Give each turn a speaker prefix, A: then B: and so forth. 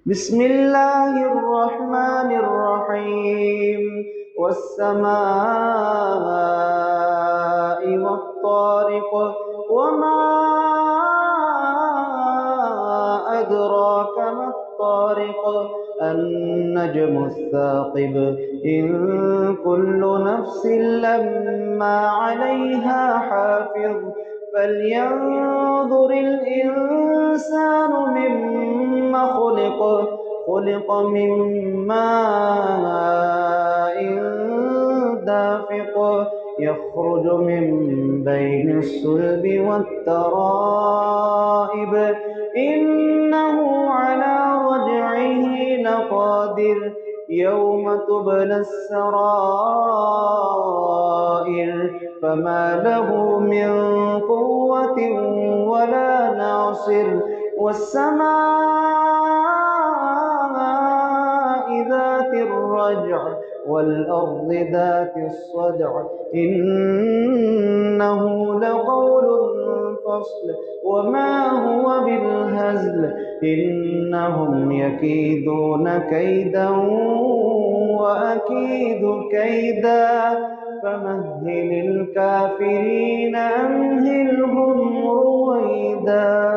A: بسم الله الرحمن الرحيم والسماء والطارق وما أدراك ما الطارق النجم الثاقب إن كل نفس لما عليها حافظ فلينظر الإنسان مما خلق من ماء دافق يخرج من بين الصلب والترائب إنه على رجعه لقادر يوم تبلى السرائر فما له من قوة ولا ناصر والسماء ذات الرجع والأرض ذات الصدع إنه لقول فصل وما هو بالهزل إنهم يكيدون كيدا وأكيد كيدا فمهل الكافرين أمهلهم رويدا.